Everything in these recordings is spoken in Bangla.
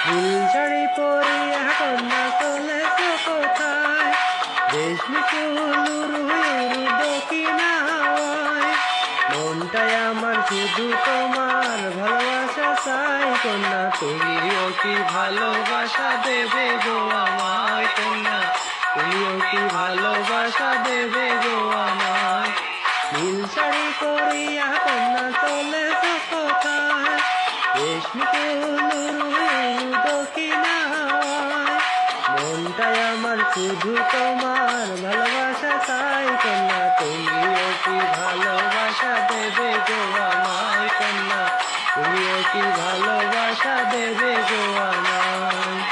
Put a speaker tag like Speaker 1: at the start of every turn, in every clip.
Speaker 1: নীল শাড়ি পরিয়া কন্যা চলেছো কোথায়? রেশমি চুল উরু উরু দক্ষিণা হাওয়ায়। মনটাই আমার শুধু তোমার ভালোবাসা চাই কন্যা, তুমিও কি ভালোবাসা দেবে গো আমায় কন্যা, তুমিও কি ভালোবাসা দেবে গো আমায়? নীল শাড়ি পরিয়া কন্যা চলেছো কোথায়? রেশমি চুল উরু উরু দক্ষিণা হাওয়ায়। মনটাই আমার শুধু তোমার ভালোবাসা চাই কন্যা, তুমিও কি ভালোবাসা দেবে গো আমায় কন্যা, তুমিও কি ভালোবাসা দেবে গো আমায়?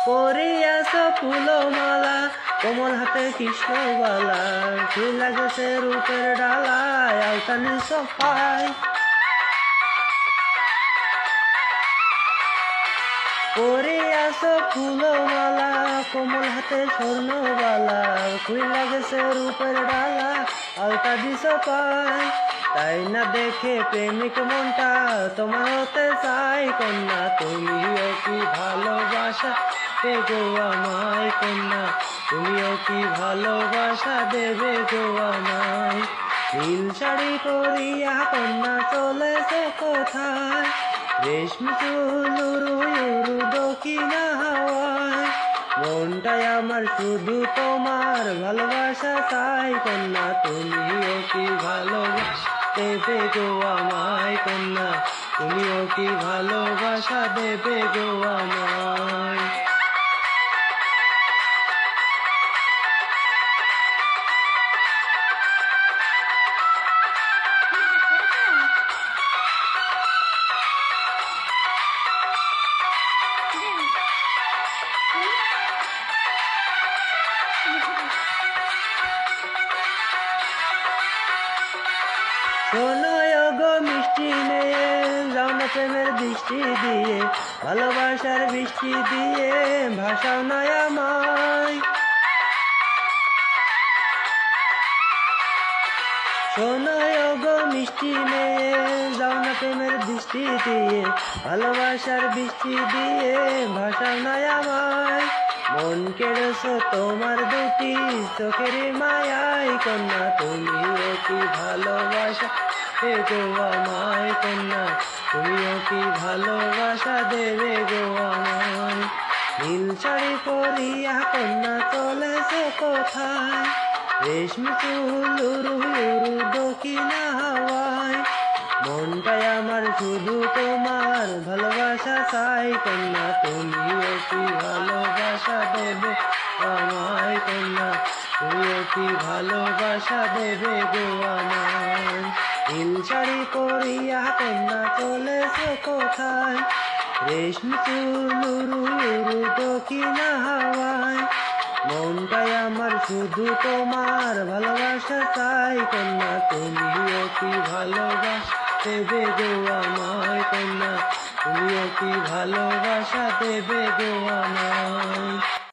Speaker 1: পরিয়াছ ফুলমালা কোমল হাতে কৃষ্ণবালা, ফুল লাগেছে রূপের ডালায় আলতানি সফাই। পরিয়াছ ফুলমালা কোমল হাতে স্বর্ণবালা, ফুল লাগেছে রূপের ডালা আলতা দিছ পায়। তাই না দেখে প্রেমিক মনটা তোমার হতে চাই কন্যা, তুমিও কি ভালোবাসা দেবে গো আমায় কন্যা, তুমিও কি ভালোবাসা দেবে গো আমায়? নীল শাড়ি পরিয়া কন্যা চলেছে কোথায়? রেশমি চুল উরু উরু দক্ষিণা হাওয়ায়। মনটাই আমার শুধু তোমার ভালোবাসা চাই কন্যা, তুমিও কি ভালোবাসা দেবে গো আমায় কন্যা, তুমিও কি ভালোবাসা দেবে গো আমায়? শোনো গো মিষ্টি মেয়ে, যাও না প্রেমের দৃষ্টি দিয়ে, ভালোবাসার বৃষ্টি দিয়ে ভাসাও না আমায়। শোনো গো মিষ্টি মেয়ে, যাও না প্রেমের দৃষ্টি দিয়ে, ভালোবাসার বৃষ্টি দিয়ে ভাসাও না আমায়। মন কেড়েছ তোমার দুটি চোখের মায়াই কন্যা, তুমিও কি ভালোবাসা দেবে গো আমায় কন্যা, তুমিও কি ভালোবাসা দেবে গো আমায়? নীল শাড়ি পরিয়া কন্যা চলেছে কোথায়? রেশমি চুল উরু উরু দক্ষিণা হাওয়ায়। মনটাই আমার শুধু তোমার ভালোবাসা চাই কন্যা, তুমিও কি ভালোবাসা দেবে আমায় কন্যা, তুমিও কি ভালোবাসা দেবে গো আমায়? নীল শাড়ি পরিয়া কন্যা চলেছে কোথায়? রেশমি চুল উরু উরু দক্ষিণা হাওয়ায়। মনটাই আমার শুধু তোমার ভালোবাসা চাই কন্যা, তুমিও কি ভালোবাসা দেবে গো আমায় কন্যা, তুমিও কি ভালোবাসা দেবে গো আমায়?